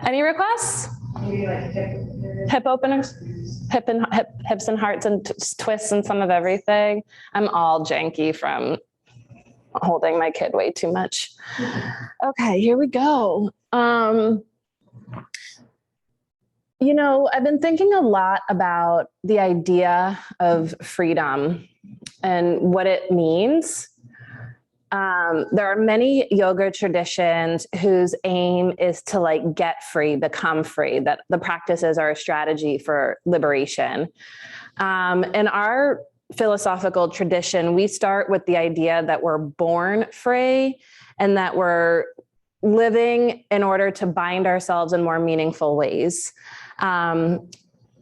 Any requests? Maybe like Hip openers, hips and hearts and twists and some of everything. I'm all janky from holding my kid way too much. Okay, here we go. You know, I've been thinking a lot about the idea of freedom and what it means. There are many yoga traditions whose aim is to like get free, become free, that the practices are a strategy for liberation. In our philosophical tradition, we start with the idea that we're born free and that we're living in order to bind ourselves in more meaningful ways. And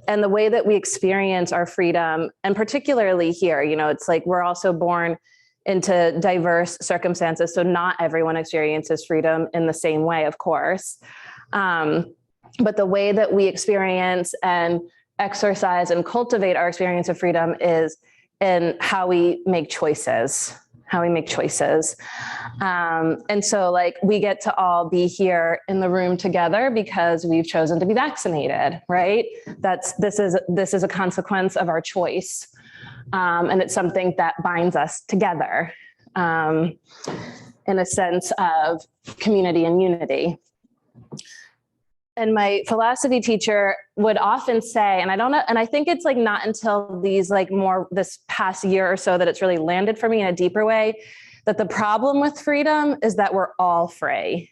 the way that we experience our freedom, and particularly here, you know, it's like we're also born into diverse circumstances. So not everyone experiences freedom in the same way, of course. But the way that we experience and exercise and cultivate our experience of freedom is in how we make choices. And so like we get to all be here in the room together because we've chosen to be vaccinated, right? This is a consequence of our choice. And it's something that binds us together in a sense of community and unity. And my philosophy teacher would often say, and I don't know, and I think it's like not until these like more this past year or so that it's really landed for me in a deeper way, that the problem with freedom is that we're all free.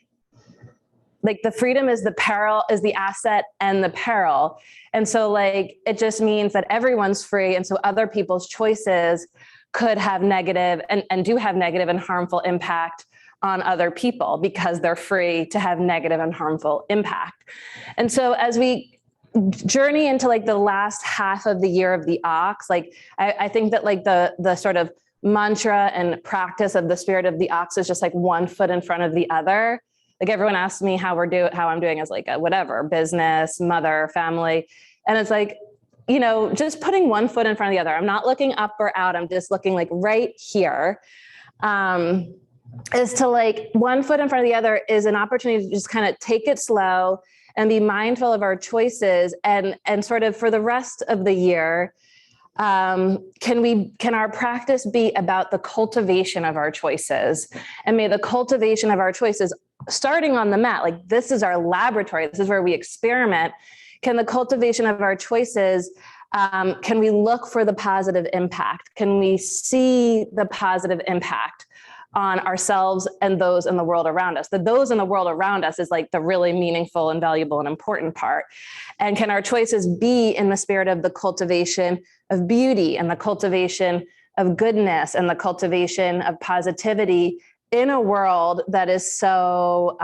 Like the freedom is the peril, is the asset and the peril. And so like, it just means that everyone's free. And so other people's choices could have negative and do have negative and harmful impact on other people because they're free to have negative and harmful impact. And so as we journey into like the last half of the year of the ox, like I think that like the sort of mantra and practice of the spirit of the ox is just like one foot in front of the other. Like everyone asks me how I'm doing as like a whatever, business, mother, family. And it's like, you know, just putting one foot in front of the other. I'm not looking up or out. I'm just looking like right here. Is to like one foot in front of the other is an opportunity to just kind of take it slow and be mindful of our choices and sort of for the rest of the year, can our practice be about the cultivation of our choices? And may the cultivation of our choices starting on the mat, like this is our laboratory, this is where we experiment. Can the cultivation of our choices, can we look for the positive impact? Can we see the positive impact on ourselves and those in the world around us? The those in the world around us is like the really meaningful and valuable and important part. And can our choices be in the spirit of the cultivation of beauty and the cultivation of goodness and the cultivation of positivity in a world that is so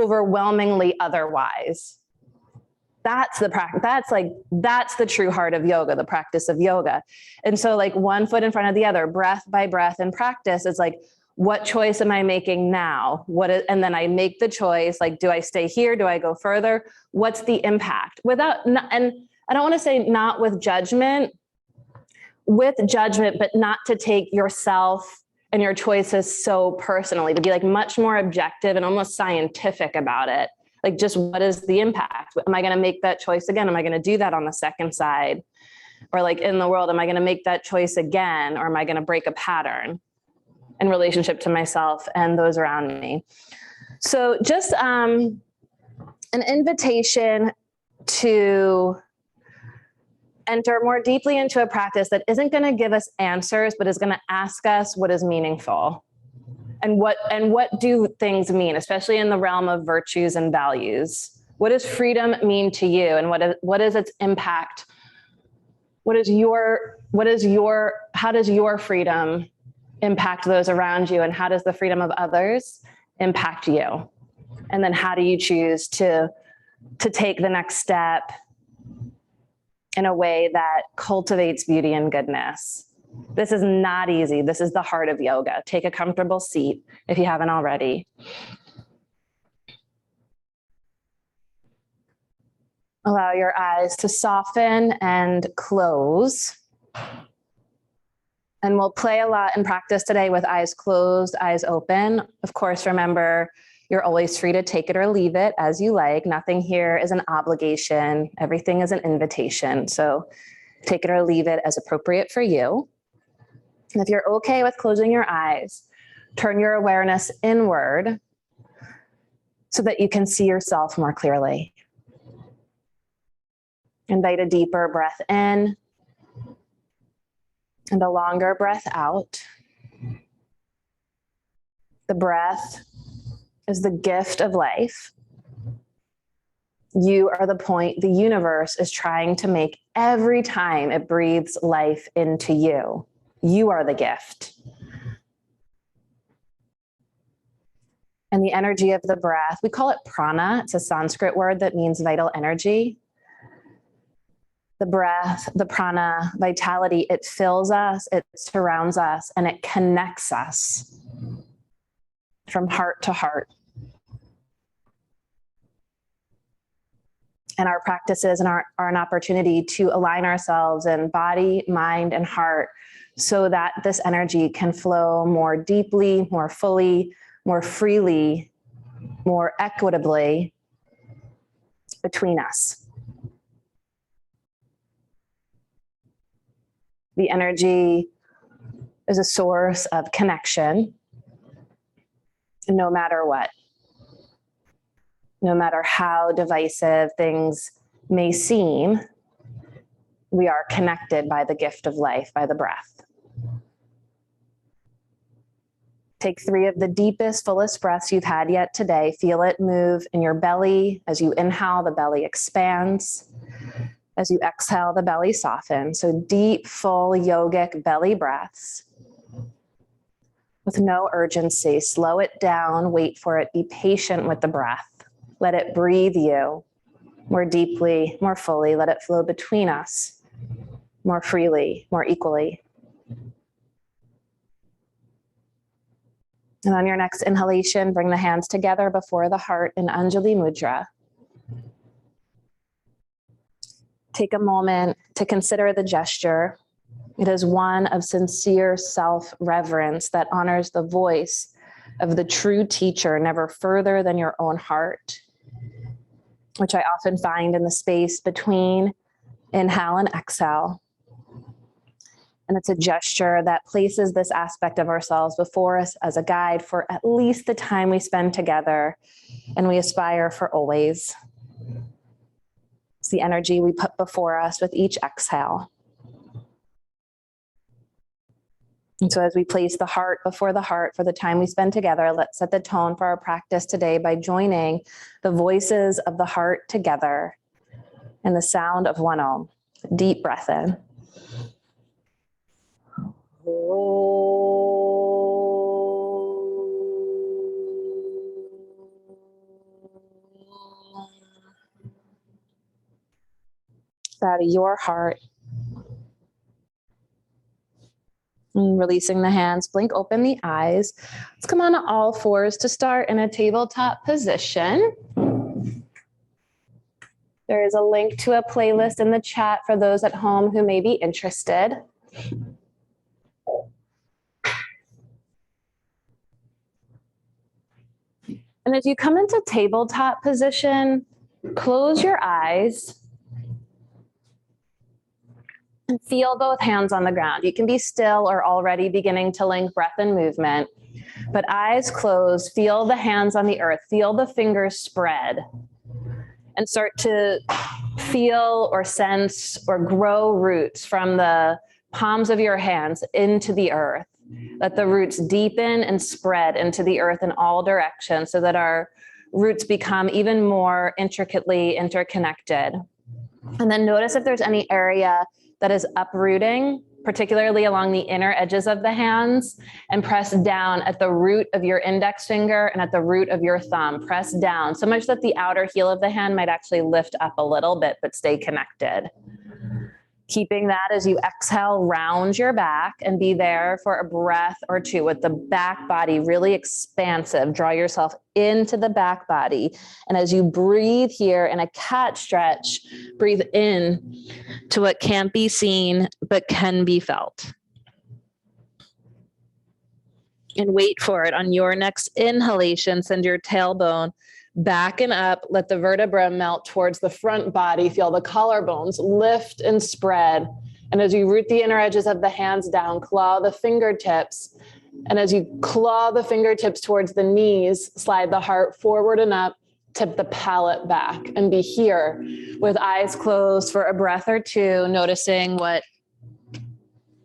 overwhelmingly otherwise? That's the practice. That's the true heart of yoga, the practice of yoga. And so like one foot in front of the other, breath by breath in practice is like, what choice am I making now? And then I make the choice, like, do I stay here? Do I go further? What's the impact? And I don't want to say not with judgment, but not to take yourself and your choices so personally, to be like much more objective and almost scientific about it. Like just what is the impact? Am I going to make that choice again? Am I going to do that on the second side? Or like in the world, am I going to make that choice again? Or am I going to break a pattern in relationship to myself and those around me? So just an invitation to enter more deeply into a practice that isn't going to give us answers, but is going to ask us what is meaningful. And what do things mean, especially in the realm of virtues and values? What does freedom mean to you? And what is its impact? How does your freedom impact those around you? And how does the freedom of others impact you? And then how do you choose to take the next step in a way that cultivates beauty and goodness? This is not easy. This is the heart of yoga. Take a comfortable seat if you haven't already. Allow your eyes to soften and close. And we'll play a lot in practice today with eyes closed, eyes open. Of course, remember You're always free to take it or leave it as you like. Nothing here is an obligation. Everything is an invitation. So take it or leave it as appropriate for you. And if you're okay with closing your eyes, turn your awareness inward so that you can see yourself more clearly. Invite a deeper breath in and a longer breath out. The breath is the gift of life. You are the point the universe is trying to make every time it breathes life into you. You are the gift. And the energy of the breath, we call it prana. It's a Sanskrit word that means vital energy. The breath, the prana, vitality, it fills us, it surrounds us, and it connects us from heart to heart. And our practices are an opportunity to align ourselves in body, mind, and heart so that this energy can flow more deeply, more fully, more freely, more equitably between us. The energy is a source of connection, no matter what. No matter how divisive things may seem, we are connected by the gift of life, by the breath. Take 3 of the deepest, fullest breaths you've had yet today. Feel it move in your belly. As you inhale, the belly expands. As you exhale, the belly softens. So deep, full yogic belly breaths with no urgency. Slow it down, wait for it, be patient with the breath. Let it breathe you more deeply, more fully. Let it flow between us more freely, more equally. And on your next inhalation, bring the hands together before the heart in Anjali Mudra. Take a moment to consider the gesture. It is one of sincere self-reverence that honors the voice of the true teacher, never further than your own heart, which I often find in the space between inhale and exhale. And it's a gesture that places this aspect of ourselves before us as a guide for at least the time we spend together, and we aspire for always. It's the energy we put before us with each exhale. And so as we place the heart before the heart for the time we spend together, let's set the tone for our practice today by joining the voices of the heart together and the sound of one Om. Deep breath in. Out of your heart. And releasing the hands, blink open the eyes. Let's come on to all fours to start in a tabletop position. There is a link to a playlist in the chat for those at home who may be interested. And as you come into tabletop position, close your eyes and feel both hands on the ground. You can be still or already beginning to link breath and movement, but eyes closed, feel the hands on the earth, feel the fingers spread, and start to feel or sense or grow roots from the palms of your hands into the earth. Let the roots deepen and spread into the earth in all directions so that our roots become even more intricately interconnected. And then notice if there's any area that is uprooting, particularly along the inner edges of the hands, and press down at the root of your index finger and at the root of your thumb. Press down so much that the outer heel of the hand might actually lift up a little bit, but stay connected. Keeping that as you exhale, round your back and be there for a breath or two with the back body really expansive. Draw yourself into the back body. And as you breathe here in a cat stretch, breathe in to what can't be seen, but can be felt. And wait for it. On your next inhalation, send your tailbone back and up. Let the vertebra melt towards the front body. Feel the collarbones lift and spread. And as you root the inner edges of the hands down, claw the fingertips. And as you claw the fingertips towards the knees, slide the heart forward and up, tip the palate back, and be here with eyes closed for a breath or two, noticing what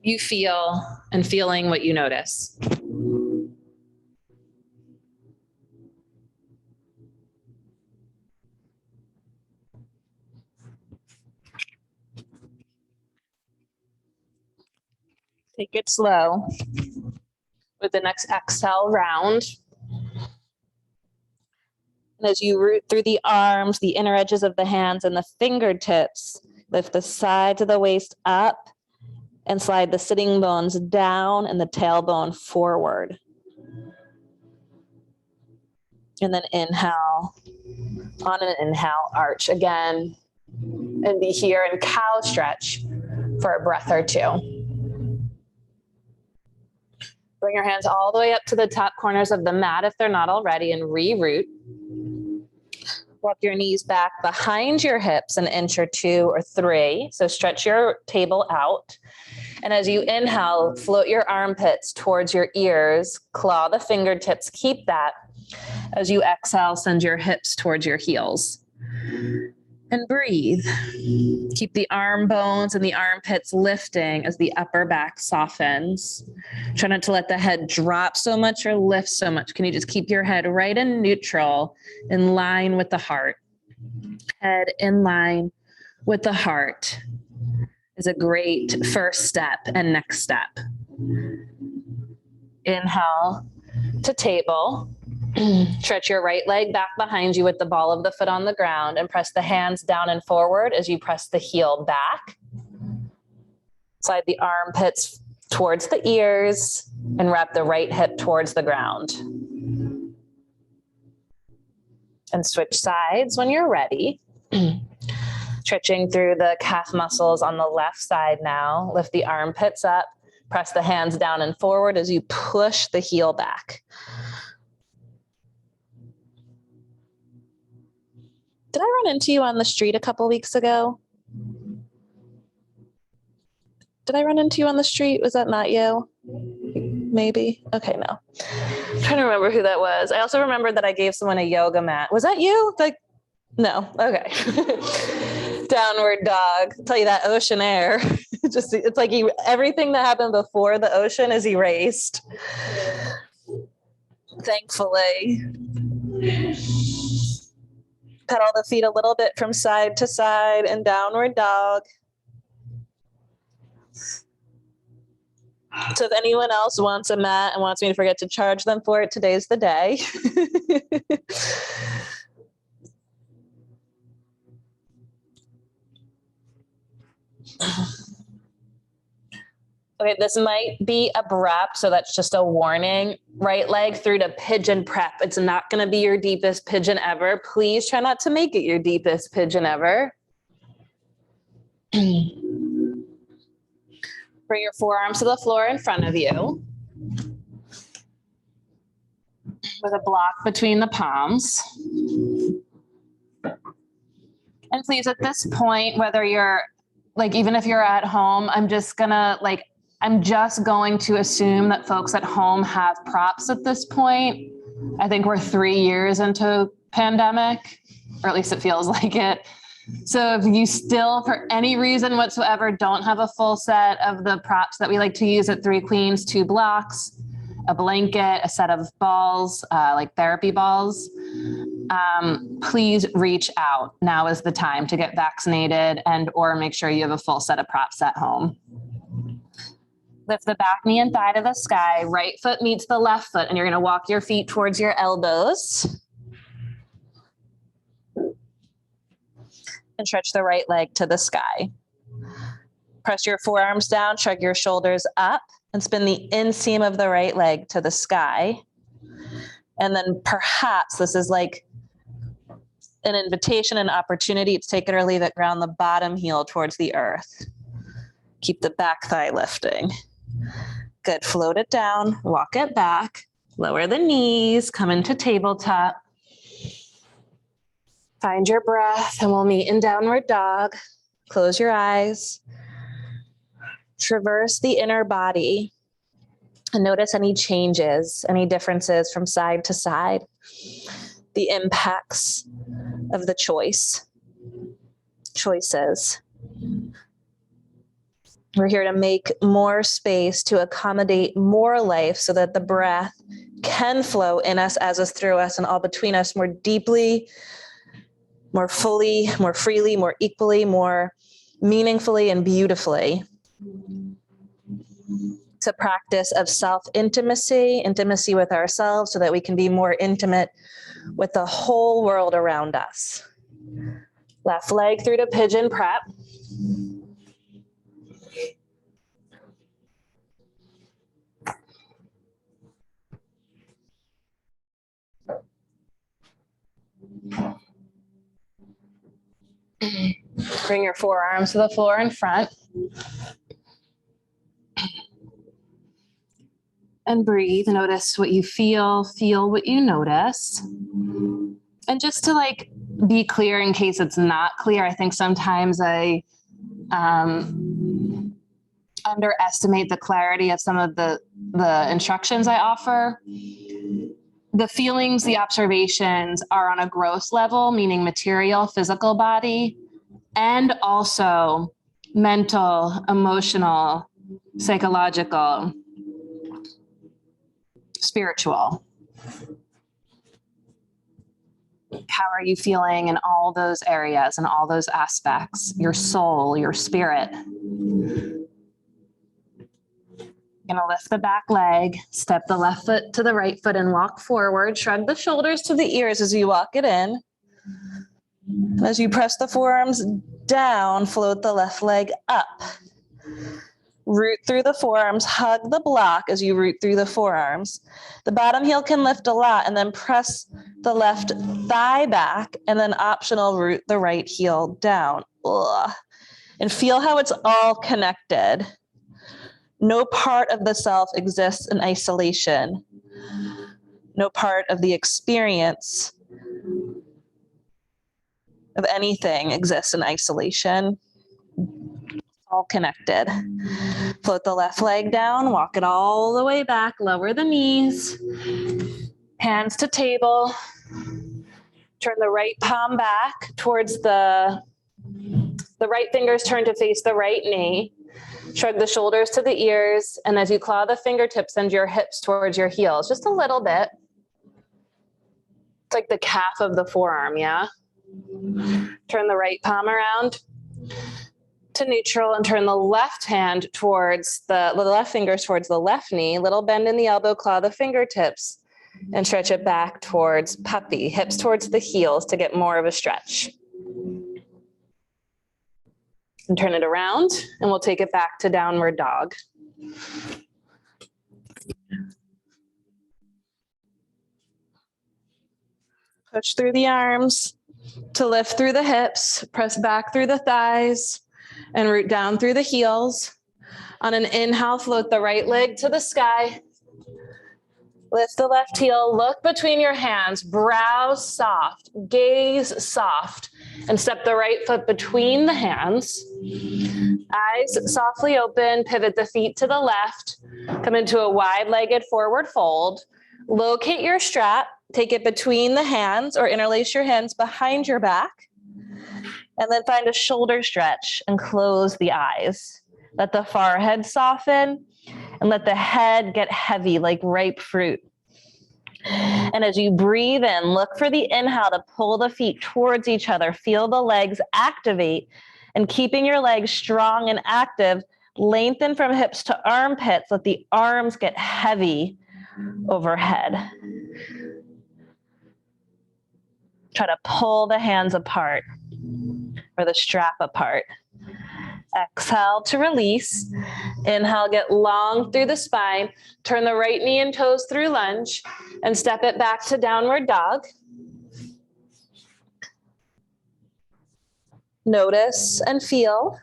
you feel and feeling what you notice. Take it slow. With the next exhale, round. And as you root through the arms, the inner edges of the hands and the fingertips, lift the sides of the waist up and slide the sitting bones down and the tailbone forward. And then inhale. On an inhale, arch again. And be here in cow stretch for a breath or two. Bring your hands all the way up to the top corners of the mat if they're not already, and reroot. Walk your knees back behind your hips an inch or 2 or 3. So stretch your table out. And as you inhale, float your armpits towards your ears, claw the fingertips, keep that. As you exhale, send your hips towards your heels. And breathe. Keep the arm bones and the armpits lifting as the upper back softens. Try not to let the head drop so much or lift so much. Can you just keep your head right in neutral, in line with the heart? Head in line with the heart is a great first step and next step. Inhale to table. Stretch your right leg back behind you with the ball of the foot on the ground and press the hands down and forward as you press the heel back. Slide the armpits towards the ears and wrap the right hip towards the ground. And switch sides when you're ready. Stretching through the calf muscles on the left side now. Lift the armpits up, press the hands down and forward as you push the heel back. Did I run into you on the street a couple weeks ago? Did I run into you on the street? Was that not you? Maybe. Okay, no. I'm trying to remember who that was. I also remember that I gave someone a yoga mat. Was that you? Like, no. Okay. Downward dog. I'll tell you that ocean air. It's like everything that happened before the ocean is erased. Thankfully. Pedal the feet a little bit from side to side and downward dog. So if anyone else wants a mat and wants me to forget to charge them for it, today's the day. Okay, this might be abrupt, so that's just a warning. Right leg through to pigeon prep. It's not going to be your deepest pigeon ever. Please try not to make it your deepest pigeon ever. Bring your forearms to the floor in front of you with a block between the palms. And please, at this point, whether you're even if you're at home, I'm just going to assume that folks at home have props at this point. I think we're 3 years into pandemic, or at least it feels like it. So if you still, for any reason whatsoever, don't have a full set of the props that we like to use at Three Queens, 2 blocks, a blanket, a set of balls, like therapy balls, please reach out. Now is the time to get vaccinated and or make sure you have a full set of props at home. Lift the back knee and thigh to the sky. Right foot meets the left foot, and you're going to walk your feet towards your elbows. And stretch the right leg to the sky. Press your forearms down, shrug your shoulders up, and spin the inseam of the right leg to the sky. And then perhaps this is like an invitation, an opportunity to take it or leave it, ground the bottom heel towards the earth. Keep the back thigh lifting. Good. Float it down, walk it back, lower the knees, come into tabletop. Find your breath, and we'll meet in downward dog. Close your eyes. Traverse the inner body and notice any changes, any differences from side to side, the impacts of the choices. We're here to make more space to accommodate more life so that the breath can flow in us, as us, through us, and all between us more deeply, more fully, more freely, more equally, more meaningfully and beautifully. It's a practice of self-intimacy, intimacy with ourselves, so that we can be more intimate with the whole world around us. Left leg through to pigeon prep. Bring your forearms to the floor in front. And breathe. Notice what you feel what you notice. And just to be clear in case it's not clear, I think sometimes I underestimate the clarity of some of the instructions I offer. The feelings, the observations are on a gross level, meaning material, physical body, and also mental, emotional, psychological, spiritual. How are you feeling in all those areas and all those aspects? Your soul, your spirit. You're gonna lift the back leg, step the left foot to the right foot and walk forward. Shrug the shoulders to the ears as you walk it in. And as you press the forearms down, float the left leg up. Root through the forearms, hug the block as you root through the forearms. The bottom heel can lift a lot, and then press the left thigh back, and then optional root the right heel down. Ugh. And feel how it's all connected. No part of the self exists in isolation. No part of the experience of anything exists in isolation. All connected. Float the left leg down, walk it all the way back, lower the knees, hands to table. Turn the right palm back towards the right fingers turn to face the right knee. Shrug the shoulders to the ears, and as you claw the fingertips, send your hips towards your heels, just a little bit. It's like the calf of the forearm, yeah? Turn the right palm around to neutral and turn the left hand towards the left fingers towards the left knee, little bend in the elbow, claw the fingertips and stretch it back towards puppy, hips towards the heels to get more of a stretch. And turn it around and we'll take it back to downward dog. Push through the arms to lift through the hips, press back through the thighs, and root down through the heels. On an inhale, float the right leg to the sky. Lift the left heel, look between your hands, brow soft, gaze soft, and step the right foot between the hands. Eyes softly open, pivot the feet to the left, come into a wide-legged forward fold. Locate your strap, take it between the hands or interlace your hands behind your back. And then find a shoulder stretch and close the eyes. Let the forehead soften and let the head get heavy like ripe fruit. And as you breathe in, look for the inhale to pull the feet towards each other. Feel the legs activate, and keeping your legs strong and active, lengthen from hips to armpits. Let the arms get heavy overhead. Try to pull the hands apart or the strap apart. Exhale to release. Inhale, get long through the spine. Turn the right knee and toes through lunge and step it back to downward dog. Notice and feel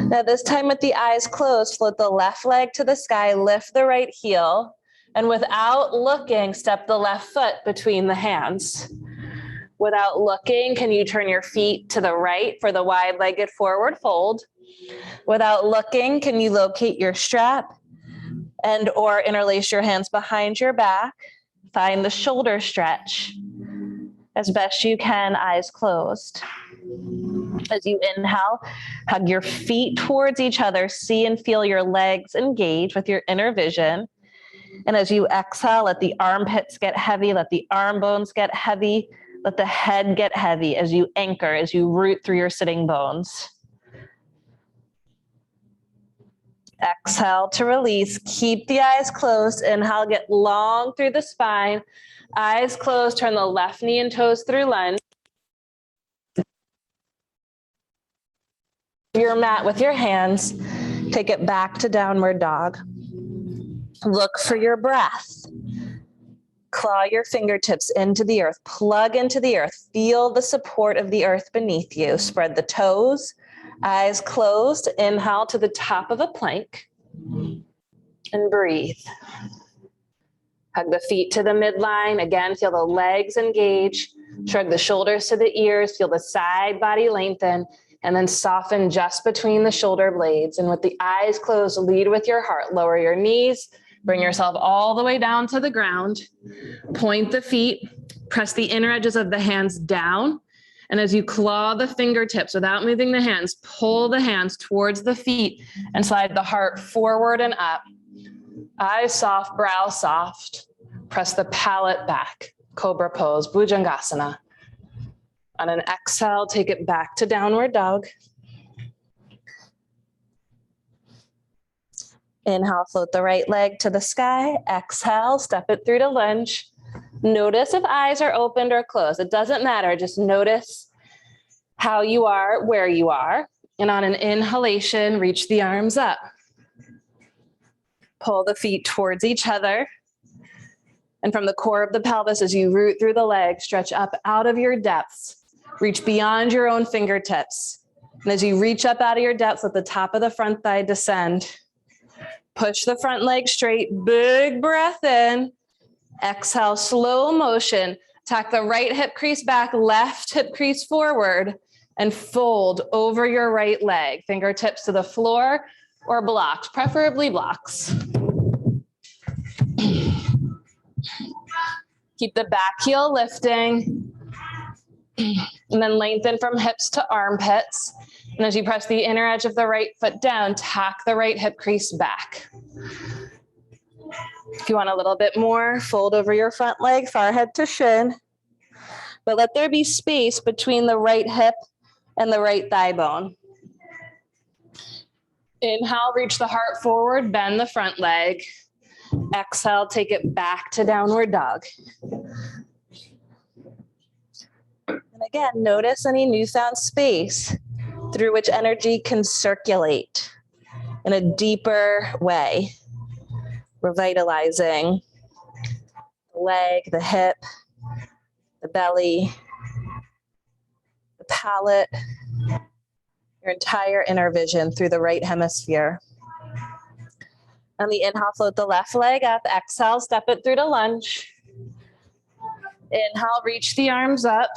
Now this time with the eyes closed, float the left leg to the sky, lift the right heel, and without looking, step the left foot between the hands. Without looking, can you turn your feet to the right for the wide-legged forward fold? Without looking, can you locate your strap and or interlace your hands behind your back? Find the shoulder stretch as best you can, eyes closed. As you inhale, hug your feet towards each other, see and feel your legs engage with your inner vision. And as you exhale, let the armpits get heavy, let the arm bones get heavy, let the head get heavy as you anchor, as you root through your sitting bones. Exhale to release. Keep the eyes closed. Inhale, get long through the spine. Eyes closed, turn the left knee and toes through lunge. Your mat with your hands. Take it back to downward dog. Look for your breath. Claw your fingertips into the earth. Plug into the earth. Feel the support of the earth beneath you. Spread the toes. Eyes closed. Inhale to the top of a plank. And breathe. Hug the feet to the midline. Again, feel the legs engage. Shrug the shoulders to the ears. Feel the side body lengthen. And then soften just between the shoulder blades. And with the eyes closed, lead with your heart. Lower your knees. Bring yourself all the way down to the ground. Point the feet. Press the inner edges of the hands down. And as you claw the fingertips without moving the hands, pull the hands towards the feet and slide the heart forward and up. Eyes soft, brow soft. Press the palate back. Cobra pose, Bhujangasana. On an exhale, take it back to downward dog. Inhale, float the right leg to the sky. Exhale, step it through to lunge. Notice if eyes are opened or closed. It doesn't matter. Just notice how you are, where you are. And on an inhalation, reach the arms up. Pull the feet towards each other. And from the core of the pelvis, as you root through the legs, stretch up out of your depths. Reach beyond your own fingertips. And as you reach up out of your depths, let the top of the front thigh descend. Push the front leg straight. Big breath in. Exhale, slow motion. Tuck the right hip crease back, left hip crease forward, and fold over your right leg. Fingertips to the floor or blocks, preferably blocks. Keep the back heel lifting. And then lengthen from hips to armpits. And as you press the inner edge of the right foot down, tack the right hip crease back. If you want a little bit more, fold over your front leg, forehead to shin. But let there be space between the right hip and the right thigh bone. Inhale, reach the heart forward, bend the front leg. Exhale, take it back to downward dog. And again, notice any newfound space through which energy can circulate in a deeper way, revitalizing the leg, the hip, the belly, the palate, your entire inner vision through the right hemisphere. On the inhale, float the left leg up. Exhale, step it through to lunge. Inhale, reach the arms up.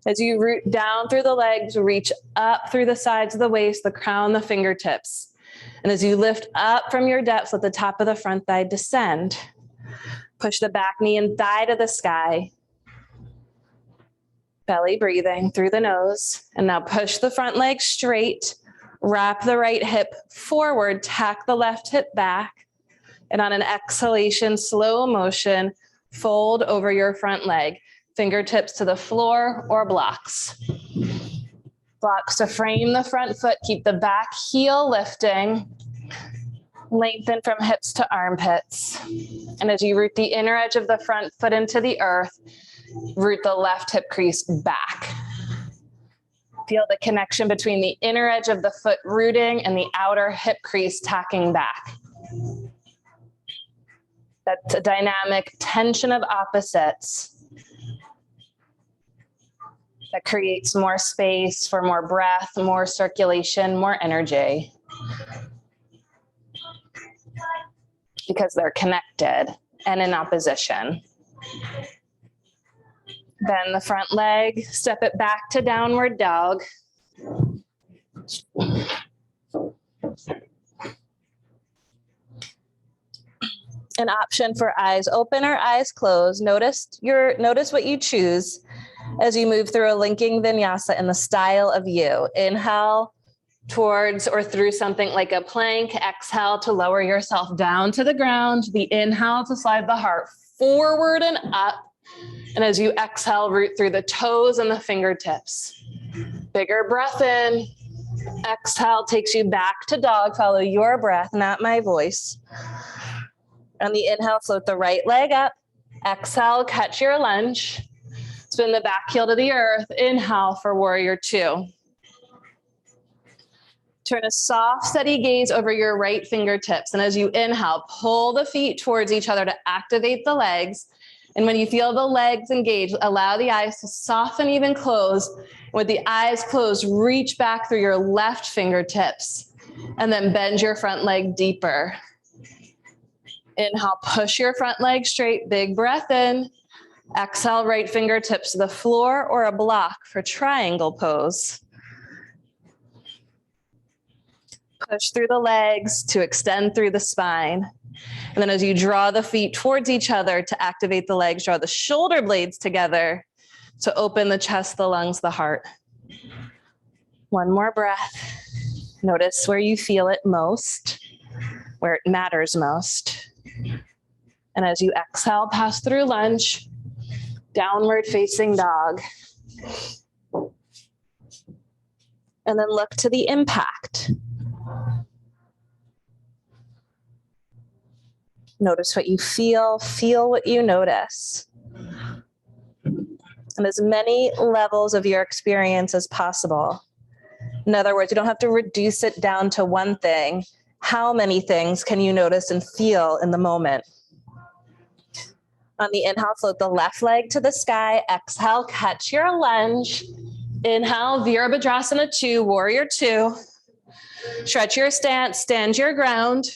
As you root down through the legs, reach up through the sides of the waist, the crown, the fingertips. And as you lift up from your depths, let the top of the front thigh descend. Push the back knee and thigh to the sky. Belly breathing through the nose. And now push the front leg straight. Wrap the right hip forward, tack the left hip back. And on an exhalation, slow motion, fold over your front leg. Fingertips to the floor or blocks. Blocks to frame the front foot. Keep the back heel lifting. Lengthen from hips to armpits. And as you root the inner edge of the front foot into the earth, root the left hip crease back. Feel the connection between the inner edge of the foot rooting and the outer hip crease tacking back. That's a dynamic tension of opposites That creates more space for more breath, more circulation, more energy. Because they're connected and in opposition. Bend the front leg, step it back to downward dog. An option for eyes open or eyes closed. Notice what you choose as you move through a linking vinyasa in the style of you. Inhale towards or through something like a plank. Exhale to lower yourself down to the ground. The inhale to slide the heart forward and up. And as you exhale, root through the toes and the fingertips. Bigger breath in. Exhale takes you back to dog. Follow your breath, not my voice. On the inhale, float the right leg up. Exhale, catch your lunge. Spin the back heel to the earth. Inhale for warrior two. Turn a soft, steady gaze over your right fingertips. And as you inhale, pull the feet towards each other to activate the legs. And when you feel the legs engage, allow the eyes to soften, even close. With the eyes closed, reach back through your left fingertips. And then bend your front leg deeper. Inhale, push your front leg straight. Big breath in. Exhale, right fingertips to the floor or a block for triangle pose. Push through the legs to extend through the spine. And then as you draw the feet towards each other to activate the legs, draw the shoulder blades together to open the chest, the lungs, the heart. One more breath. Notice where you feel it most, where it matters most. And as you exhale, pass through lunge, downward facing dog. And then look to the impact. Notice what you feel what you notice. And as many levels of your experience as possible. In other words, you don't have to reduce it down to one thing. How many things can you notice and feel in the moment? On the inhale, float the left leg to the sky. Exhale, catch your lunge. Inhale, Virabhadrasana 2, warrior 2. Stretch your stance, stand your ground.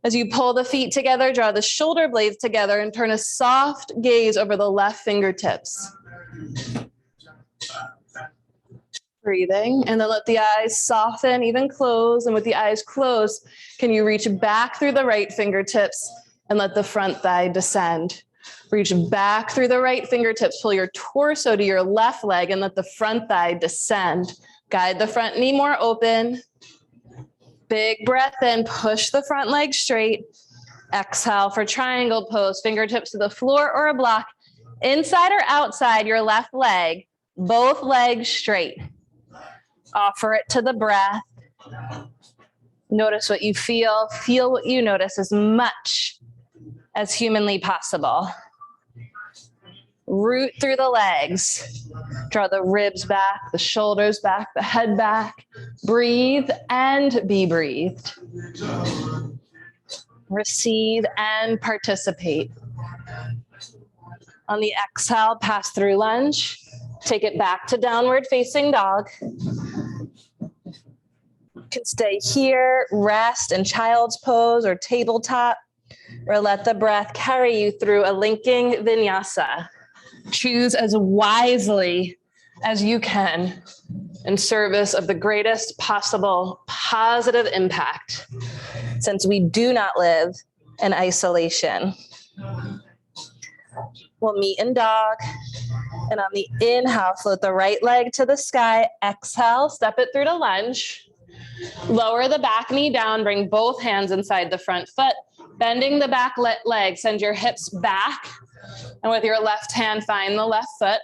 As you pull the feet together, draw the shoulder blades together and turn a soft gaze over the left fingertips. Breathing, and then let the eyes soften, even close. And with the eyes closed, can you reach back through the right fingertips and let the front thigh descend? Reach back through the right fingertips, pull your torso to your left leg and let the front thigh descend. Guide the front knee more open. Big breath in, push the front leg straight. Exhale for triangle pose, fingertips to the floor or a block. Inside or outside your left leg, both legs straight. Offer it to the breath. Notice what you feel what you notice as much as humanly possible. Root through the legs. Draw the ribs back, the shoulders back, the head back. Breathe and be breathed. Receive and participate. On the exhale, pass through lunge. Take it back to downward facing dog. You can stay here, rest in child's pose or tabletop, or let the breath carry you through a linking vinyasa. Choose as wisely as you can in service of the greatest possible positive impact, since we do not live in isolation. We'll meet in dog. And on the inhale, float the right leg to the sky. Exhale, step it through to lunge. Lower the back knee down, bring both hands inside the front foot. Bending the back leg, send your hips back. And with your left hand, find the left foot.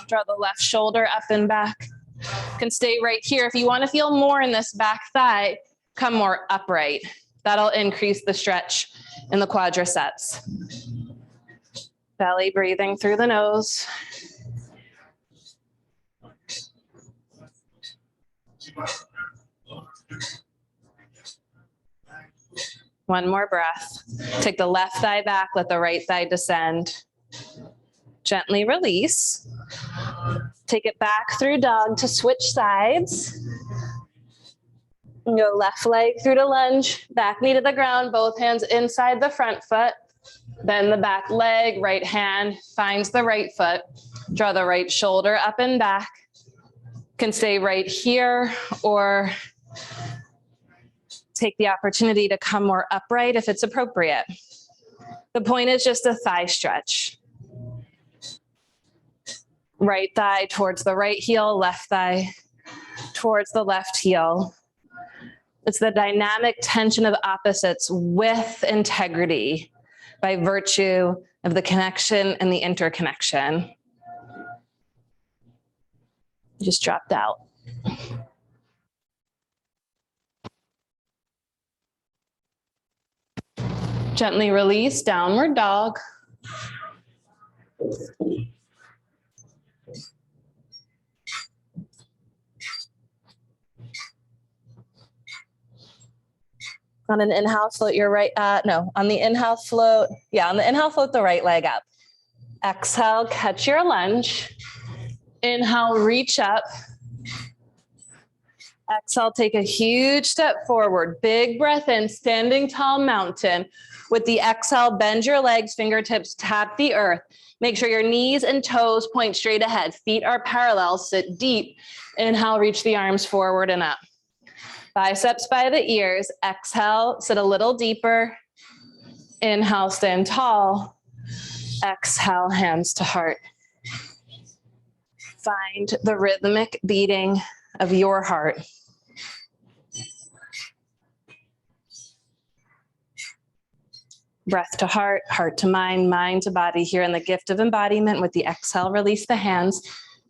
Draw the left shoulder up and back. You can stay right here. If you want to feel more in this back thigh, come more upright. That'll increase the stretch in the quadriceps. Belly breathing through the nose. One more breath. Take the left thigh back, let the right thigh descend. Gently release. Take it back through dog to switch sides. And go left leg through to lunge, back knee to the ground, both hands inside the front foot. Bend the back leg, right hand finds the right foot. Draw the right shoulder up and back. Can stay right here or take the opportunity to come more upright if it's appropriate. The point is just a thigh stretch. Right thigh towards the right heel, left thigh towards the left heel. It's the dynamic tension of opposites with integrity by virtue of the connection and the interconnection. Just dropped out. Gently release, downward dog. On an inhale, float your right, on the inhale, float, on the inhale, float the right leg up. Exhale, catch your lunge. Inhale, reach up. Exhale, take a huge step forward. Big breath in, standing tall mountain. With the exhale, bend your legs, fingertips tap the earth. Make sure your knees and toes point straight ahead. Feet are parallel, sit deep. Inhale, reach the arms forward and up. Biceps by the ears. Exhale, sit a little deeper. Inhale, stand tall. Exhale, hands to heart. Find the rhythmic beating of your heart. Breath to heart, heart to mind, mind to body. Here in the gift of embodiment with the exhale, release the hands.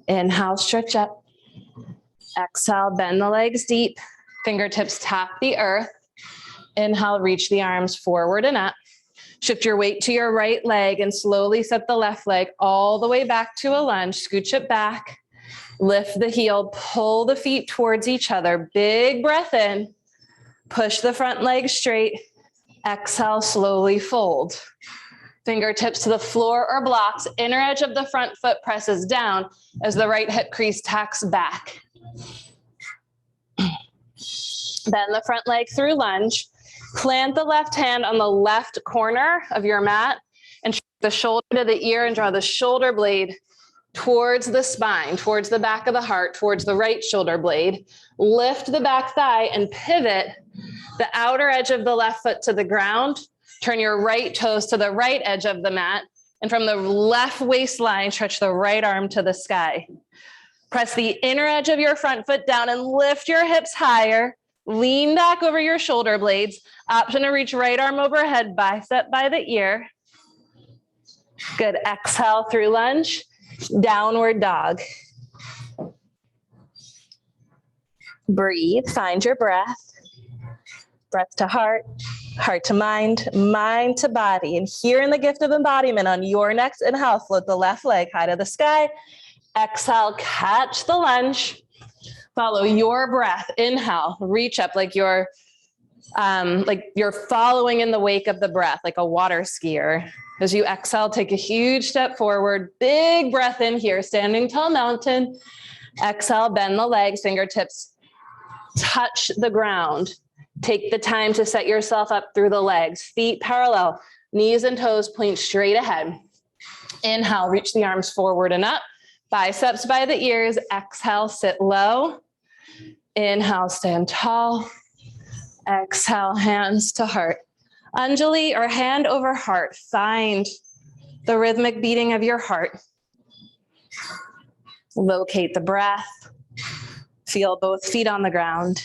Inhale, stretch up. Exhale, bend the legs deep. Fingertips tap the earth. Inhale, reach the arms forward and up. Shift your weight to your right leg and slowly set the left leg all the way back to a lunge. Scooch it back. Lift the heel, pull the feet towards each other. Big breath in. Push the front leg straight. Exhale, slowly fold. Fingertips to the floor or blocks. Inner edge of the front foot presses down as the right hip crease tacks back. Bend the front leg through lunge. Plant the left hand on the left corner of your mat and shift the shoulder to the ear and draw the shoulder blade towards the spine, towards the back of the heart, towards the right shoulder blade. Lift the back thigh and pivot the outer edge of the left foot to the ground. Turn your right toes to the right edge of the mat. And from the left waistline, stretch the right arm to the sky. Press the inner edge of your front foot down and lift your hips higher. Lean back over your shoulder blades. Option to reach right arm overhead, bicep by the ear. Good. Exhale through lunge. Downward dog. Breathe. Find your breath. Breath to heart, heart to mind, mind to body. And here in the gift of embodiment, on your next inhale, float the left leg high to the sky. Exhale, catch the lunge. Follow your breath. Inhale, reach up like you're following in the wake of the breath, like a water skier. As you exhale, take a huge step forward. Big breath in here, standing tall mountain. Exhale, bend the legs, fingertips touch the ground. Take the time to set yourself up through the legs. Feet parallel, knees and toes point straight ahead. Inhale, reach the arms forward and up. Biceps by the ears. Exhale, sit low. Inhale, stand tall. Exhale, hands to heart. Anjali or hand over heart. Find the rhythmic beating of your heart. Locate the breath. Feel both feet on the ground.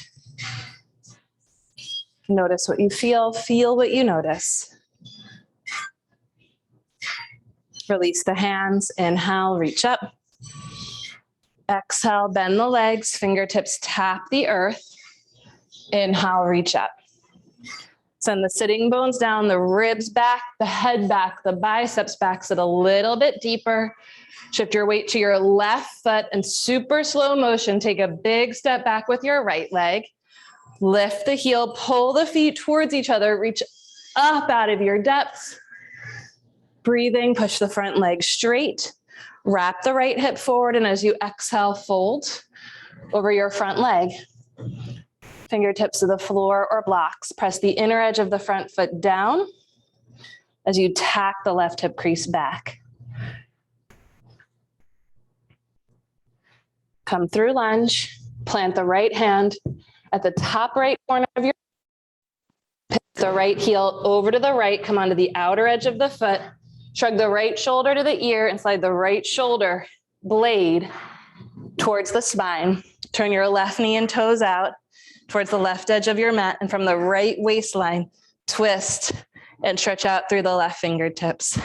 Notice what you feel what you notice. Release the hands. Inhale, reach up. Exhale, bend the legs, fingertips tap the earth. Inhale, reach up. Send the sitting bones down, the ribs back, the head back, the biceps back. Sit a little bit deeper. Shift your weight to your left foot and super slow motion. Take a big step back with your right leg. Lift the heel, pull the feet towards each other, reach up out of your depths. Breathing, push the front leg straight. Wrap the right hip forward, and as you exhale, fold over your front leg. Fingertips to the floor or blocks. Press the inner edge of the front foot down as you tack the left hip crease back. Come through lunge, plant the right hand at the top right corner of your, pivot the right heel over to the right, come onto the outer edge of the foot, shrug the right shoulder to the ear and slide the right shoulder blade towards the spine. Turn your left knee and toes out towards the left edge of your mat, and from the right waistline, twist and stretch out through the left fingertips.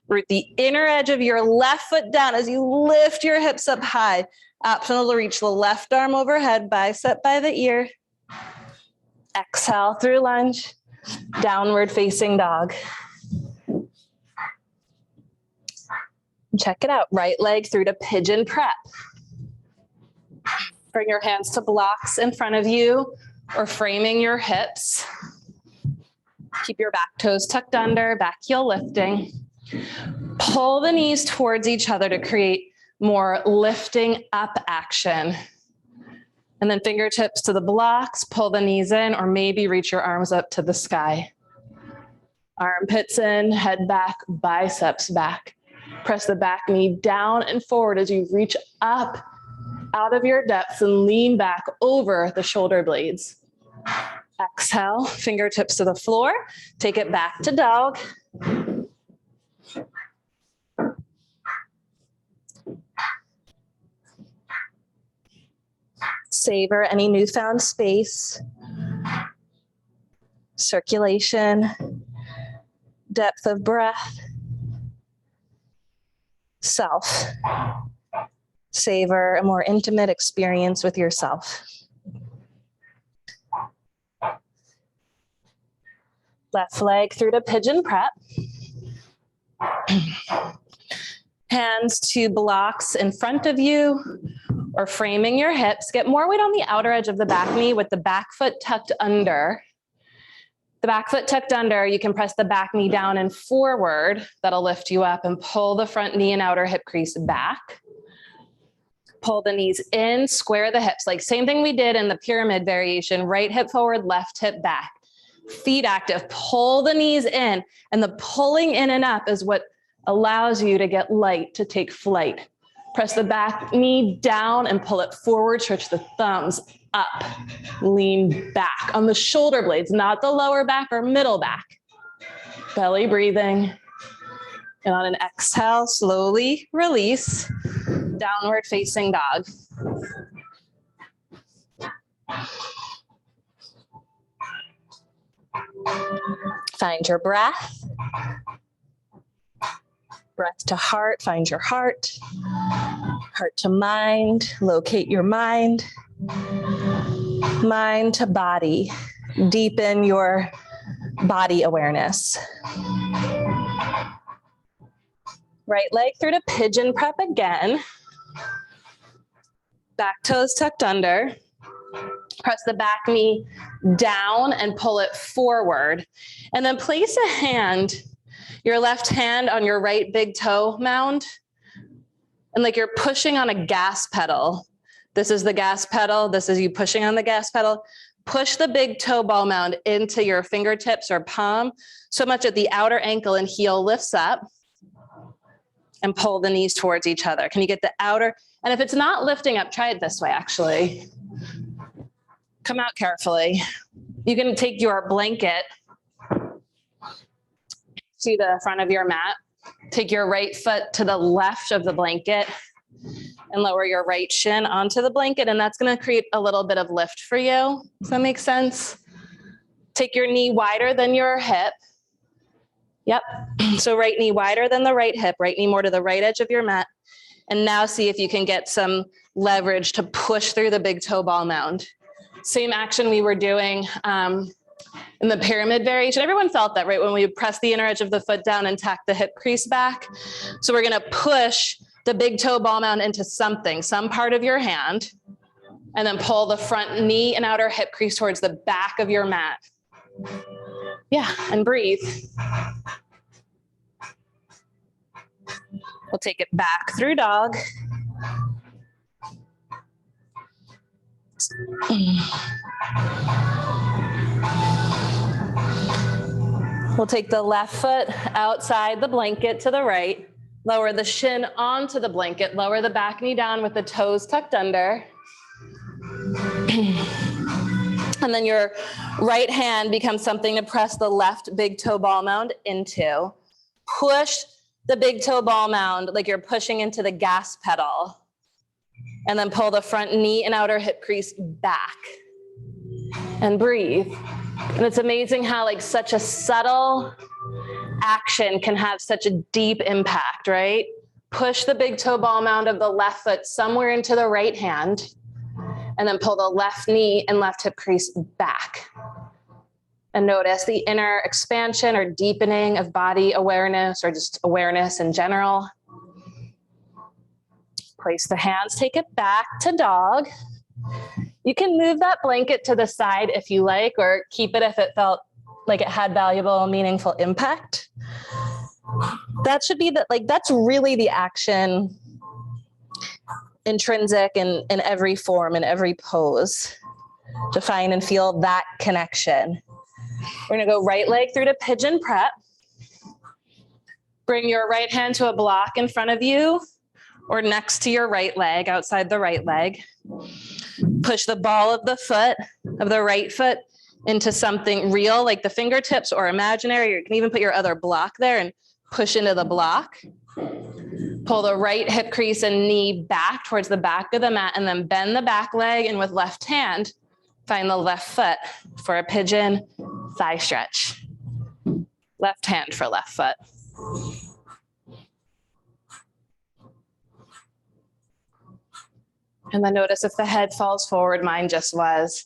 Root the inner edge of your left foot down as you lift your hips up high. Optional to reach the left arm overhead, bicep by the ear. Exhale through lunge, downward facing dog. Check it out, right leg through to pigeon prep. Bring your hands to blocks in front of you or framing your hips. Keep your back toes tucked under, back heel lifting. Pull the knees towards each other to create more lifting up action. And then fingertips to the blocks, pull the knees in, or maybe reach your arms up to the sky. Armpits in, head back, biceps back. Press the back knee down and forward as you reach up out of your depths and lean back over the shoulder blades. Exhale, fingertips to the floor. Take it back to dog. Savor any newfound space, circulation, depth of breath, self. Savor a more intimate experience with yourself. Left leg through to pigeon prep. Hands to blocks in front of you or framing your hips. Get more weight on the outer edge of the back knee with the back foot tucked under. The back foot tucked under, you can press the back knee down and forward. That'll lift you up, and pull the front knee and outer hip crease back. Pull the knees in, square the hips. Like same thing we did in the pyramid variation, right hip forward, left hip back. Feet active, pull the knees in, and the pulling in and up is what allows you to get light, to take flight. Press the back knee down and pull it forward, stretch the thumbs up, lean back on the shoulder blades, not the lower back or middle back. Belly breathing. And on an exhale, slowly release, downward facing dog. Find your breath. Breath to heart, find your heart. Heart to mind, locate your mind. Mind to body, deepen your body awareness. Right leg through to pigeon prep again. Back toes tucked under. Press the back knee down and pull it forward. And then place a hand, your left hand on your right big toe mound. And like you're pushing on a gas pedal. This is the gas pedal. This is you pushing on the gas pedal. Push the big toe ball mound into your fingertips or palm so much that the outer ankle and heel lifts up, and pull the knees towards each other. Can you get the outer? And if it's not lifting up, try it this way, actually. Come out carefully. You can take your blanket to the front of your mat. Take your right foot to the left of the blanket and lower your right shin onto the blanket. And that's going to create a little bit of lift for you. Does that make sense? Take your knee wider than your hip. Yep. So right knee wider than the right hip, right knee more to the right edge of your mat. And now see if you can get some leverage to push through the big toe ball mound. Same action we were doing in the pyramid variation. Everyone felt that, right? When we press the inner edge of the foot down and tack the hip crease back. So we're going to push the big toe ball mound into something, some part of your hand, and then pull the front knee and outer hip crease towards the back of your mat. Yeah, and breathe. We'll take it back through dog. We'll take the left foot outside the blanket to the right, lower the shin onto the blanket, lower the back knee down with the toes tucked under. And then your right hand becomes something to press the left big toe ball mound into. Push the big toe ball mound like you're pushing into the gas pedal. And then pull the front knee and outer hip crease back. And breathe. And it's amazing how like such a subtle action can have such a deep impact, right? Push the big toe ball mound of the left foot somewhere into the right hand, and then pull the left knee and left hip crease back. And notice the inner expansion or deepening of body awareness or just awareness in general. Place the hands, take it back to dog. You can move that blanket to the side if you like, or keep it if it felt like it had valuable, meaningful impact. That should be that's really the action intrinsic in every form, in every pose, to find and feel that connection. We're gonna go right leg through to pigeon prep. Bring your right hand to a block in front of you or next to your right leg, outside the right leg. Push the ball of the foot, of the right foot, into something real, like the fingertips or imaginary, or you can even put your other block there and push into the block. Pull the right hip crease and knee back towards the back of the mat, and then bend the back leg, and with left hand, find the left foot for a pigeon thigh stretch. Left hand for left foot. And then notice if the head falls forward, mine just was.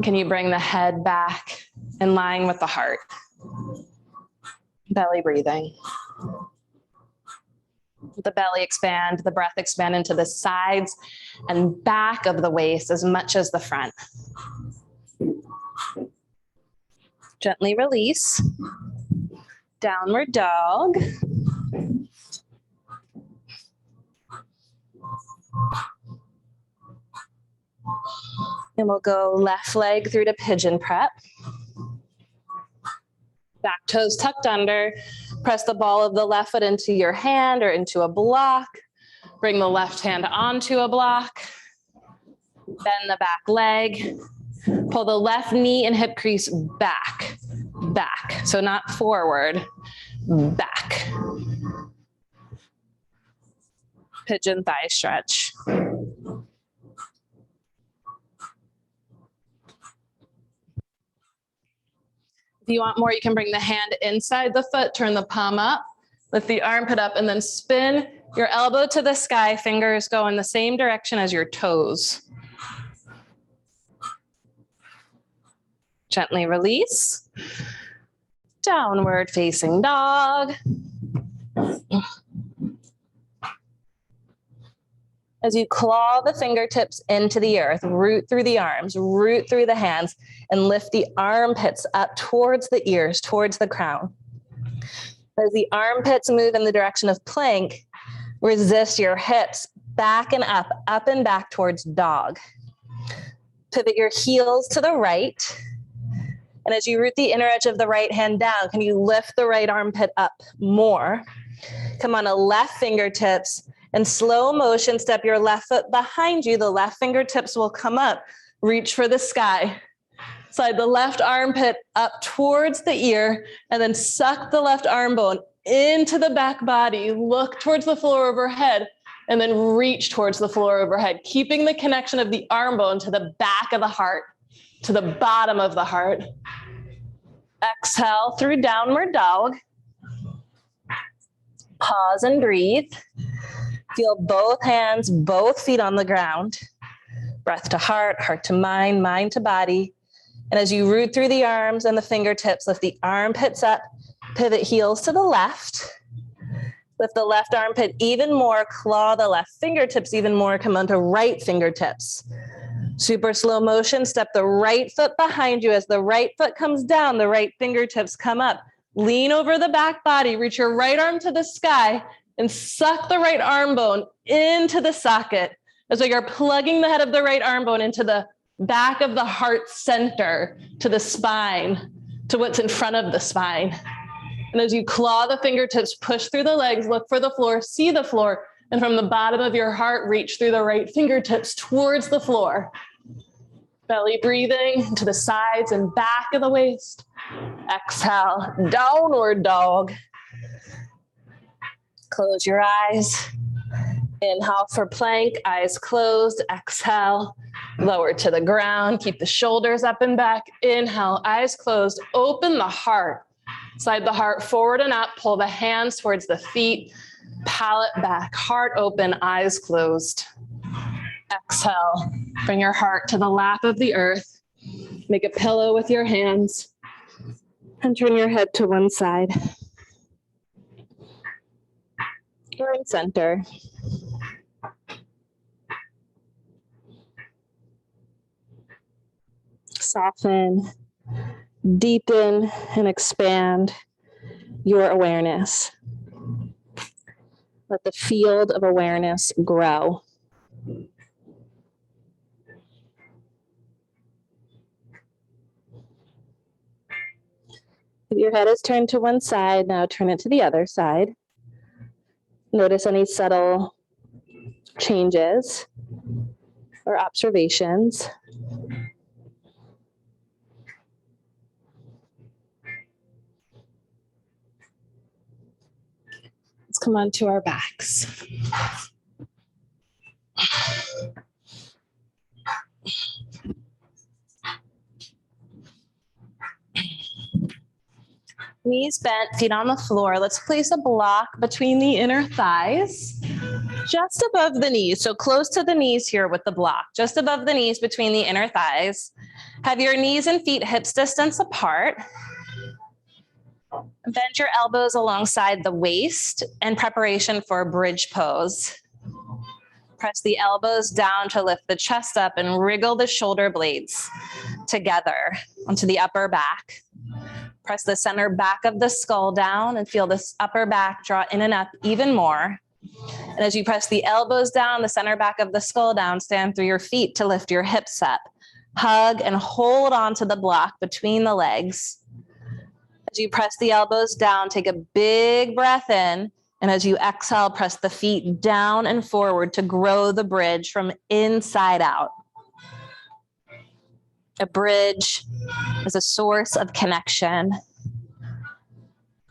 Can you bring the head back in line with the heart? Belly breathing. The belly expand, the breath expand into the sides and back of the waist as much as the front. Gently release. Downward dog. And we'll go left leg through to pigeon prep. Back toes tucked under. Press the ball of the left foot into your hand or into a block. Bring the left hand onto a block. Bend the back leg. Pull the left knee and hip crease back. Back. So not forward, back. Pigeon thigh stretch. If you want more, you can bring the hand inside the foot, turn the palm up, lift the armpit up, and then spin your elbow to the sky. Fingers go in the same direction as your toes. Gently release. Downward facing dog. As you claw the fingertips into the earth, root through the arms, root through the hands, and lift the armpits up towards the ears, towards the crown. As the armpits move in the direction of plank, resist your hips back and back towards dog. Pivot your heels to the right. And as you root the inner edge of the right hand down, can you lift the right armpit up more? Come on to left fingertips. And slow motion, step your left foot behind you. The left fingertips will come up. Reach for the sky. Slide the left armpit up towards the ear, and then suck the left arm bone into the back body. Look towards the floor overhead, and then reach towards the floor overhead, keeping the connection of the arm bone to the back of the heart, to the bottom of the heart. Exhale through downward dog. Pause and breathe. Feel both hands, both feet on the ground. Breath to heart, heart to mind, mind to body. And as you root through the arms and the fingertips, lift the armpits up, pivot heels to the left. Lift the left armpit even more, claw the left fingertips even more, come onto right fingertips. Super slow motion, step the right foot behind you. As the right foot comes down, the right fingertips come up. Lean over the back body, reach your right arm to the sky, and suck the right arm bone into the socket. As though you're plugging the head of the right arm bone into the back of the heart center, to the spine, to what's in front of the spine. And as you claw the fingertips, push through the legs, look for the floor, see the floor, and from the bottom of your heart, reach through the right fingertips towards the floor. Belly breathing to the sides and back of the waist. Exhale, downward dog. Close your eyes. Inhale for plank, eyes closed. Exhale, lower to the ground. Keep the shoulders up and back. Inhale, eyes closed. Open the heart. Slide the heart forward and up. Pull the hands towards the feet. Palate back. Heart open, eyes closed. Exhale. Bring your heart to the lap of the earth. Make a pillow with your hands. And turn your head to one side. You're in center. Soften, deepen, and expand your awareness. Let the field of awareness grow. If your head is turned to one side, now turn it to the other side. Notice any subtle changes or observations. Let's come onto our backs. Knees bent, feet on the floor. Let's place a block between the inner thighs, just above the knees. So close to the knees here with the block, just above the knees between the inner thighs. Have your knees and feet hips distance apart. Bend your elbows alongside the waist in preparation for a bridge pose. Press the elbows down to lift the chest up and wriggle the shoulder blades together onto the upper back. Press the center back of the skull down and feel this upper back draw in and up even more. And as you press the elbows down, the center back of the skull down, stand through your feet to lift your hips up. Hug and hold on to the block between the legs. As you press the elbows down, take a big breath in. And as you exhale, press the feet down and forward to grow the bridge from inside out. A bridge is a source of connection.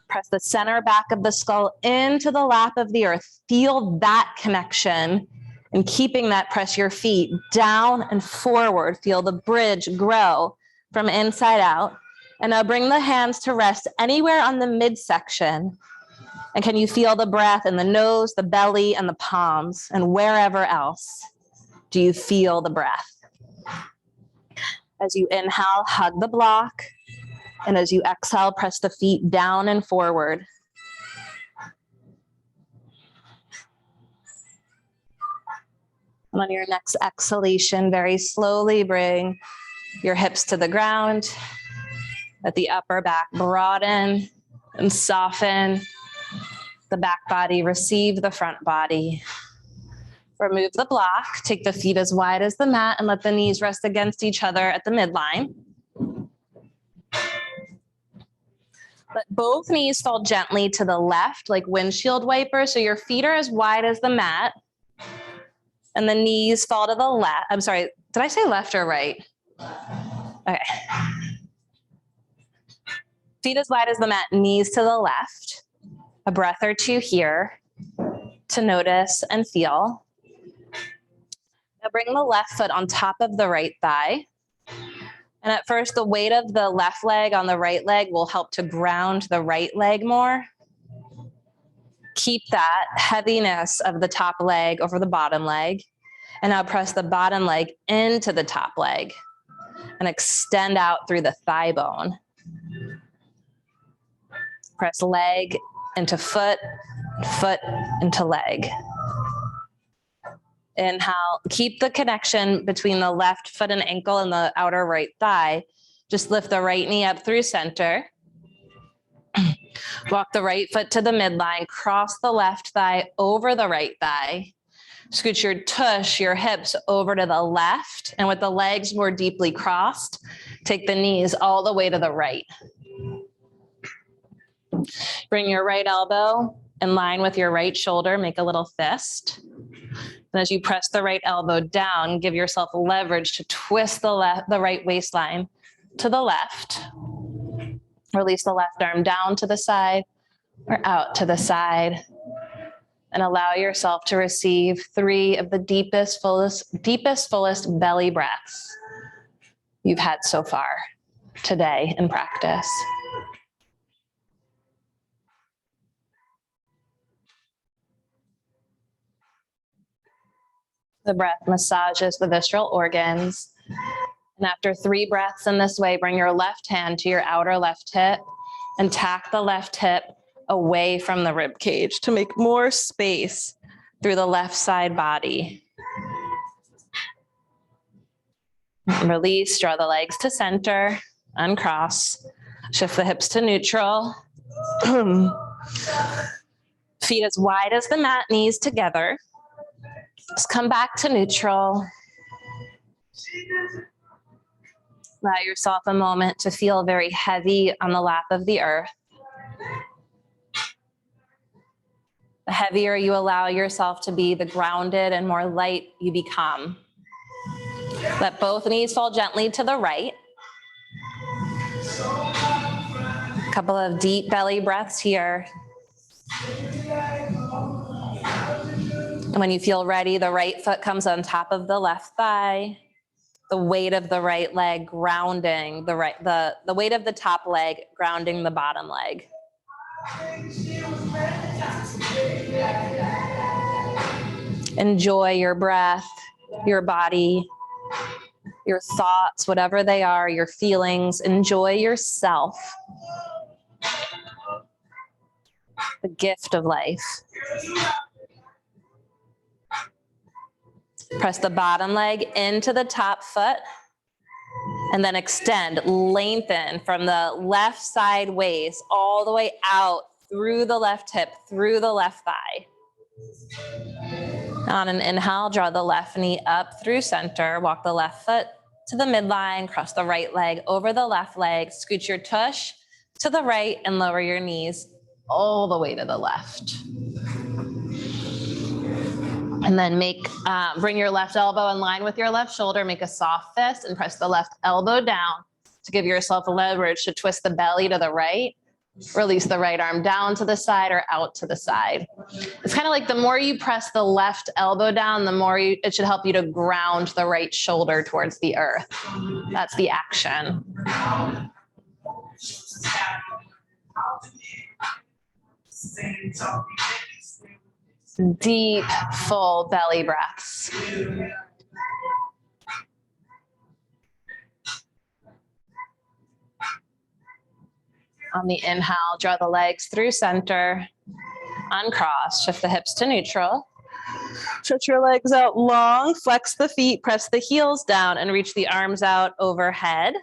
Press the center back of the skull into the lap of the earth. Feel that connection. And keeping that, press your feet down and forward. Feel the bridge grow from inside out. And now bring the hands to rest anywhere on the midsection. And can you feel the breath in the nose, the belly, and the palms? And wherever else do you feel the breath? As you inhale, hug the block. And as you exhale, press the feet down and forward. And on your next exhalation, very slowly bring your hips to the ground. Let the upper back broaden and soften. The back body receive the front body. Remove the block, take the feet as wide as the mat and let the knees rest against each other at the midline. Let both knees fall gently to the left like windshield wipers. So your feet are as wide as the mat and the knees fall to the left. I'm sorry, did I say left or right? Okay. Feet as wide as the mat, knees to the left. A breath or two here to notice and feel. Now bring the left foot on top of the right thigh. And at first, the weight of the left leg on the right leg will help to ground the right leg more. Keep that heaviness of the top leg over the bottom leg. And now press the bottom leg into the top leg and extend out through the thigh bone. Press leg into foot, foot into leg. Inhale, keep the connection between the left foot and ankle and the outer right thigh. Just lift the right knee up through center. Walk the right foot to the midline, cross the left thigh over the right thigh. Scoot your tush, your hips over to the left, and with the legs more deeply crossed, take the knees all the way to the right. Bring your right elbow in line with your right shoulder, make a little fist. And as you press the right elbow down, give yourself leverage to twist the right waistline to the left. Release the left arm down to the side or out to the side. And allow yourself to receive 3 of the deepest, fullest belly breaths you've had so far today in practice. The breath massages the visceral organs. And after 3 breaths in this way, bring your left hand to your outer left hip and tack the left hip away from the rib cage to make more space through the left side body. Release, draw the legs to center, uncross, shift the hips to neutral. Feet as wide as the mat, knees together. Just come back to neutral. Allow yourself a moment to feel very heavy on the lap of the earth. The heavier you allow yourself to be, the grounded and more light you become. Let both knees fall gently to the right. A couple of deep belly breaths here. And when you feel ready, the right foot comes on top of the left thigh. The weight of the right leg grounding the weight of the top leg grounding the bottom leg. Enjoy your breath, your body, your thoughts, whatever they are, your feelings. Enjoy yourself. The gift of life. Press the bottom leg into the top foot and then extend, lengthen from the left side waist all the way out through the left hip, through the left thigh. On an inhale, draw the left knee up through center, walk the left foot to the midline, cross the right leg over the left leg, scoot your tush to the right and lower your knees all the way to the left. And then bring your left elbow in line with your left shoulder, make a soft fist and press the left elbow down to give yourself leverage to twist the belly to the right. Release the right arm down to the side or out to the side. It's kind of like the more you press the left elbow down, the more it should help you to ground the right shoulder towards the earth. That's the action. Deep, full belly breaths. On the inhale, draw the legs through center, uncross, shift the hips to neutral. Stretch your legs out long, flex the feet, press the heels down and reach the arms out overhead.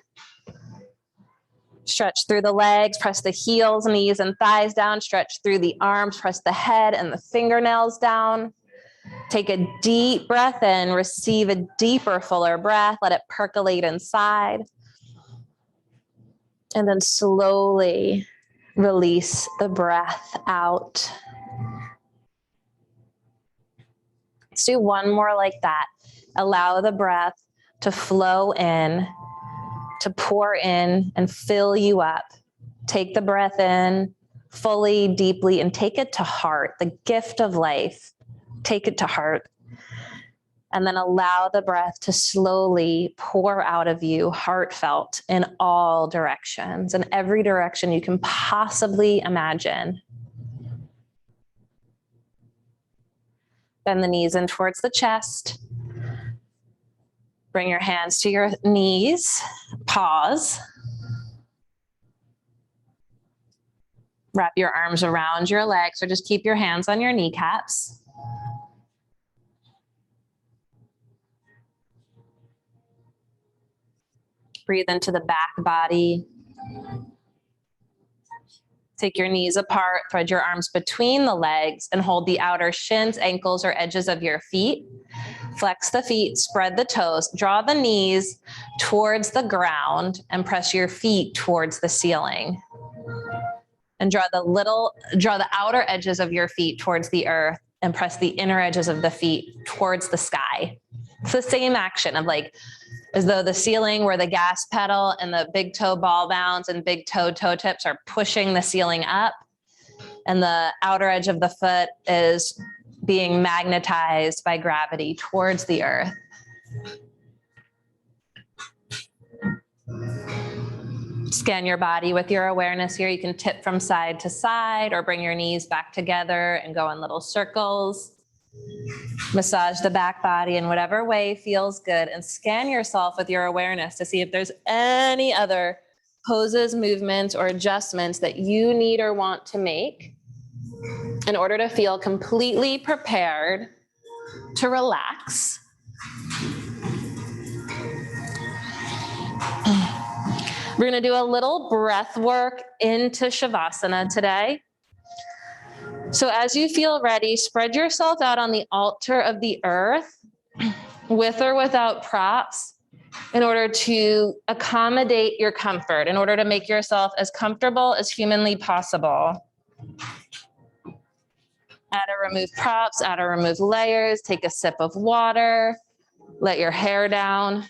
Stretch through the legs, press the heels, knees, and thighs down. Stretch through the arms, press the head and the fingernails down. Take a deep breath in, receive a deeper, fuller breath. Let it percolate inside. And then slowly release the breath out. Let's do one more like that. Allow the breath to flow in, to pour in and fill you up. Take the breath in fully, deeply, and take it to heart, the gift of life. Take it to heart. And then allow the breath to slowly pour out of you, heartfelt, in all directions, in every direction you can possibly imagine. Bend the knees in towards the chest. Bring your hands to your knees. Pause. Wrap your arms around your legs or just keep your hands on your kneecaps. Breathe into the back body. Take your knees apart, thread your arms between the legs, and hold the outer shins, ankles, or edges of your feet. Flex the feet, spread the toes, draw the knees towards the ground, and press your feet towards the ceiling. And draw the outer edges of your feet towards the earth, and press the inner edges of the feet towards the sky. It's the same action of like, as though the ceiling where the gas pedal and the big toe ball bounce and big toe tips are pushing the ceiling up, and the outer edge of the foot is being magnetized by gravity towards the earth. Scan your body with your awareness here. You can tip from side to side or bring your knees back together and go in little circles. Massage the back body in whatever way feels good, and scan yourself with your awareness to see if there's any other poses, movements, or adjustments that you need or want to make in order to feel completely prepared to relax. We're going to do a little breath work into Shavasana today. So as you feel ready, spread yourself out on the altar of the earth, with or without props, in order to accommodate your comfort, in order to make yourself as comfortable as humanly possible. Add or remove props, add or remove layers, take a sip of water, let your hair down.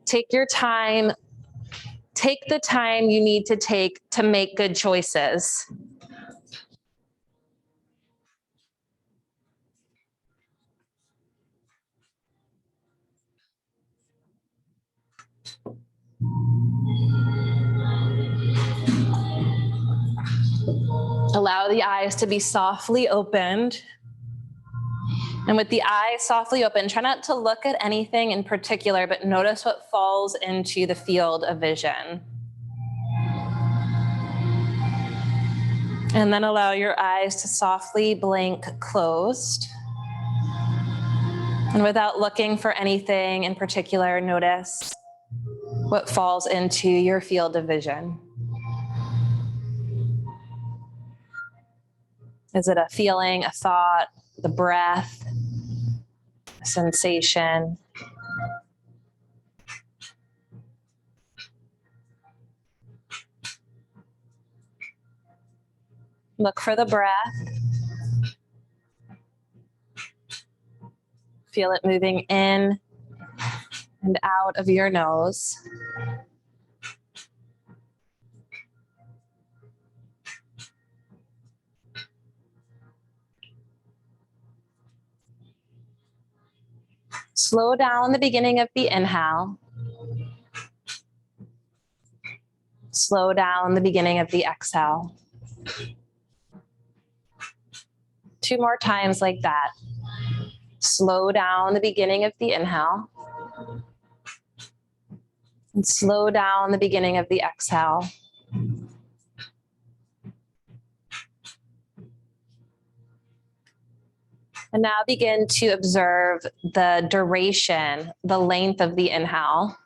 Take your time. Take the time you need to take to make good choices. Allow the eyes to be softly opened. And with the eyes softly open, try not to look at anything in particular, but notice what falls into the field of vision. And then allow your eyes to softly blink closed. And without looking for anything in particular, notice what falls into your field of vision. Is it a feeling, a thought, the breath, a sensation? Look for the breath. Feel it moving in and out of your nose. Slow down the beginning of the inhale. Slow down the beginning of the exhale. 2 more times like that. Slow down the beginning of the inhale. And slow down the beginning of the exhale. And now begin to observe the duration, the length of the inhale.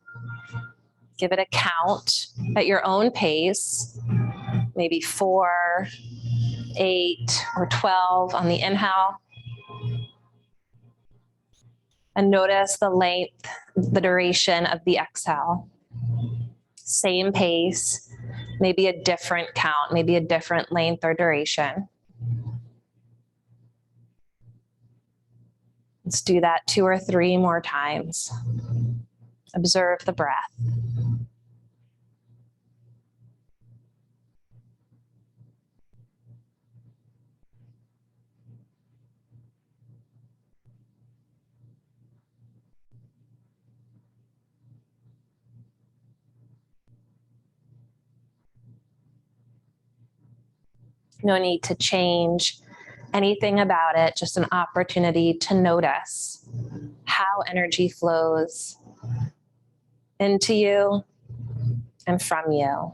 Give it a count at your own pace, maybe 4, 8, or 12 on the inhale. And notice the length, the duration of the exhale. Same pace, maybe a different count, maybe a different length or duration. Let's do that 2 or 3 more times. Observe the breath. No need to change anything about it, just an opportunity to notice how energy flows into you and from you,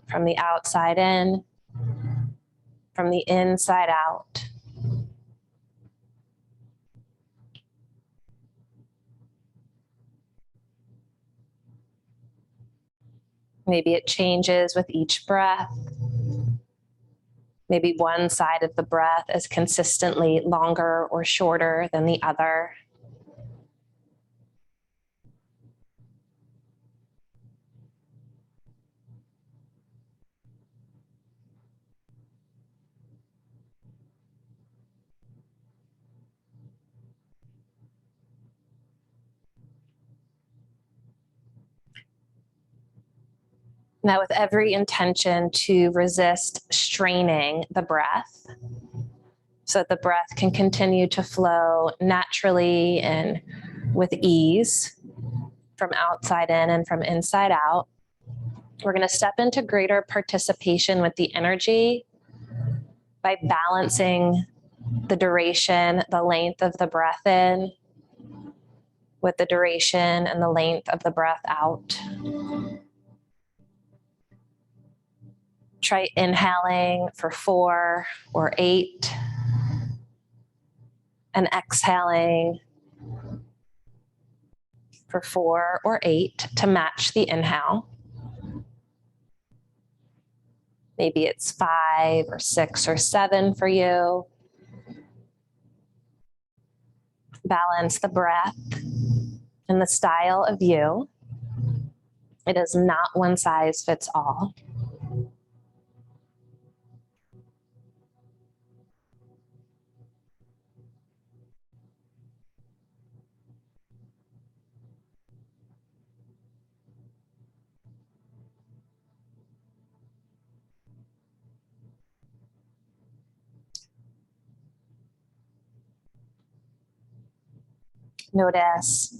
from the outside in, from the inside out. Maybe it changes with each breath. Maybe one side of the breath is consistently longer or shorter than the other. Now, with every intention to resist straining the breath, so that the breath can continue to flow naturally and with ease from outside in and from inside out, we're going to step into greater participation with the energy by balancing the duration, the length of the breath in with the duration and the length of the breath out. Try inhaling for 4 or 8 and exhaling for 4 or 8 to match the inhale. Maybe it's 5 or 6 or 7 for you. Balance the breath and the style of you. It is not one size fits all. Notice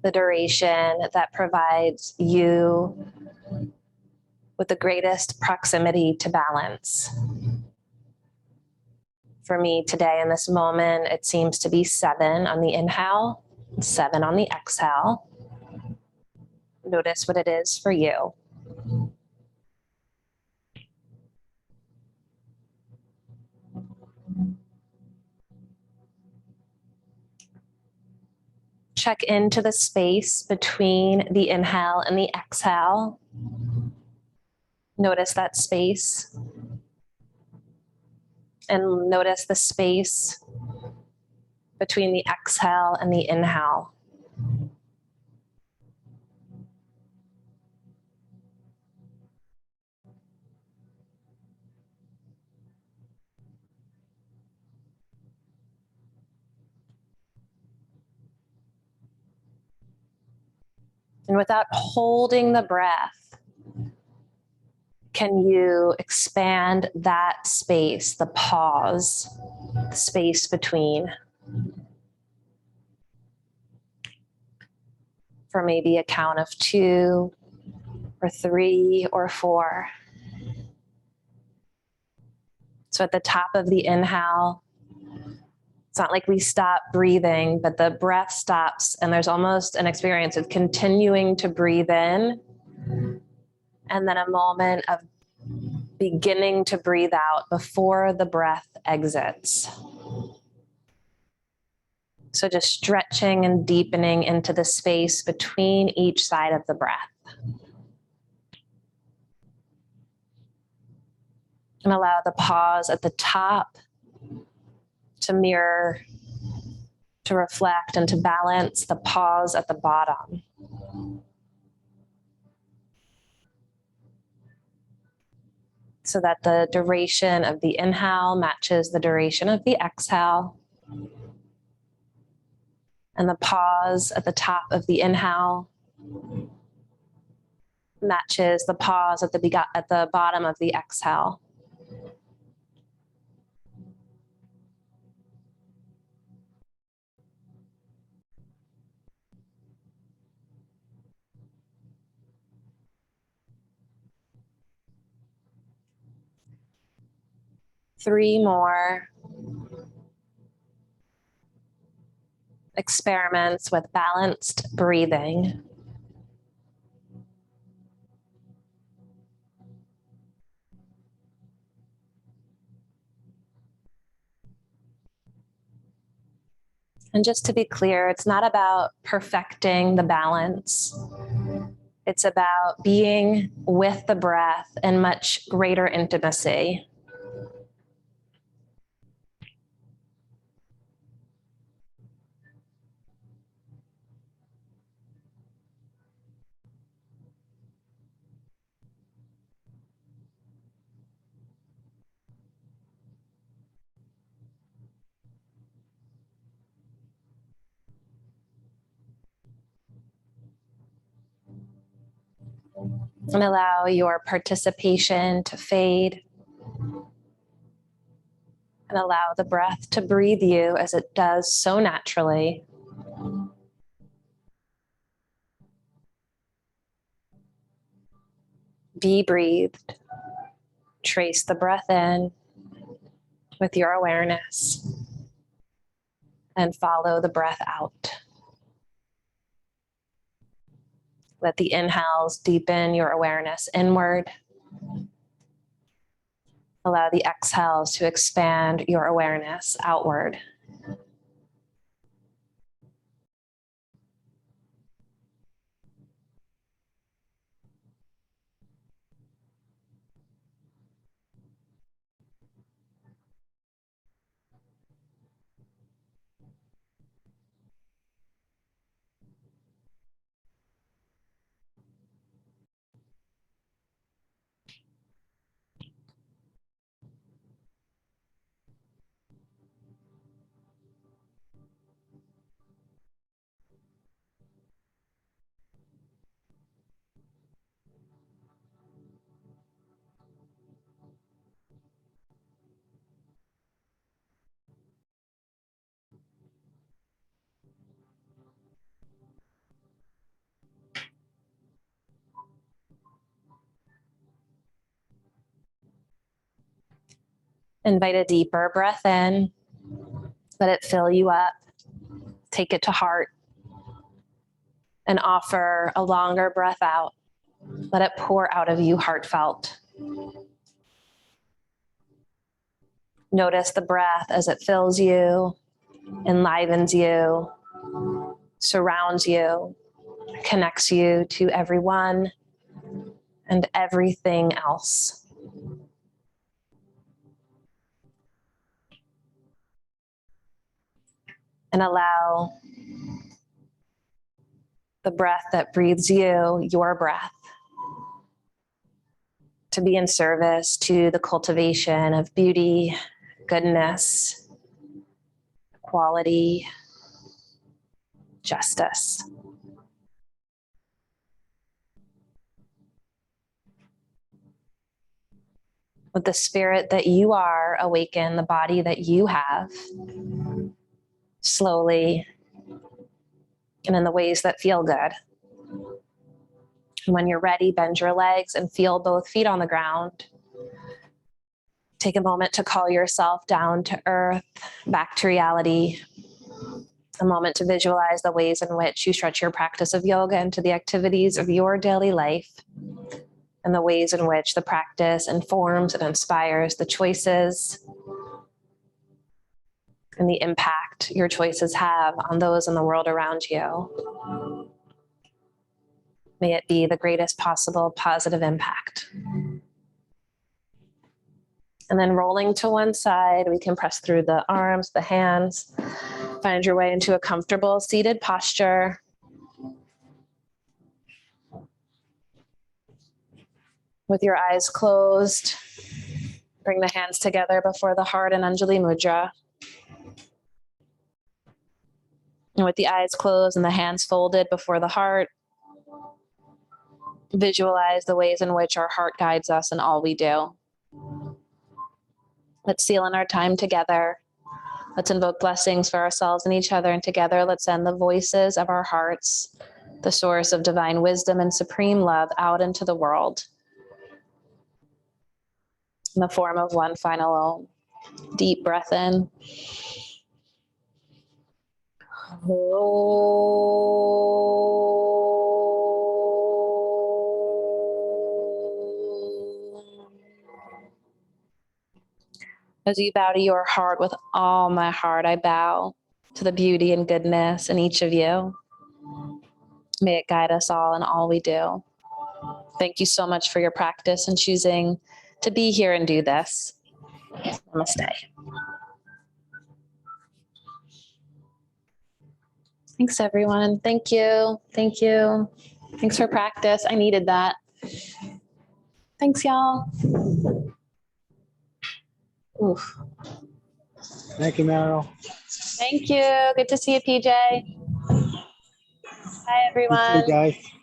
the duration that provides you with the greatest proximity to balance. For me today in this moment, it seems to be 7 on the inhale, 7 on the exhale. Notice what it is for you. Check into the space between the inhale and the exhale. Notice that space. And notice the space between the exhale and the inhale. And without holding the breath, can you expand that space, the pause, the space between, for maybe a count of 2 or 3 or 4. So at the top of the inhale, it's not like we stop breathing, but the breath stops and there's almost an experience of continuing to breathe in and then a moment of beginning to breathe out before the breath exits. So just stretching and deepening into the space between each side of the breath. And allow the pause at the top to mirror, to reflect, and to balance the pause at the bottom. So that the duration of the inhale matches the duration of the exhale. And the pause at the top of the inhale matches the pause at the bottom of the exhale. Three more experiments with balanced breathing. And just to be clear, it's not about perfecting the balance. It's about being with the breath in much greater intimacy. And allow your participation to fade. And allow the breath to breathe you as it does so naturally. Be breathed. Trace the breath in with your awareness and follow the breath out. Let the inhales deepen your awareness inward. Allow the exhales to expand your awareness outward. Invite a deeper breath in. Let it fill you up. Take it to heart. And offer a longer breath out. Let it pour out of you heartfelt. Notice the breath as it fills you, enlivens you, surrounds you, connects you to everyone and everything else. And allow the breath that breathes you, your breath, to be in service to the cultivation of beauty, goodness, equality, justice. With the spirit that you are, awaken the body that you have, slowly and in the ways that feel good. And when you're ready, bend your legs and feel both feet on the ground. Take a moment to call yourself down to earth, back to reality. A moment to visualize the ways in which you stretch your practice of yoga into the activities of your daily life, and the ways in which the practice informs and inspires the choices and the impact your choices have on those in the world around you. May it be the greatest possible positive impact. And then rolling to one side, we can press through the arms, the hands, find your way into a comfortable seated posture. With your eyes closed, bring the hands together before the heart in Anjali Mudra. And with the eyes closed and the hands folded before the heart, visualize the ways in which our heart guides us in all we do. Let's seal in our time together. Let's invoke blessings for ourselves and each other, and together let's send the voices of our hearts, the source of divine wisdom and supreme love, out into the world in the form of one final deep breath in. As you bow to your heart, with all my heart, I bow to the beauty and goodness in each of you. May it guide us all in all we do. Thank you so much for your practice and choosing to be here and do this. Namaste. Thanks, everyone. Thank you. Thank you. Thanks for practice. I needed that. Thanks, y'all. Oof. Thank you, Mariel. Thank you. Good to see you, PJ. Hi, everyone. You too, guys.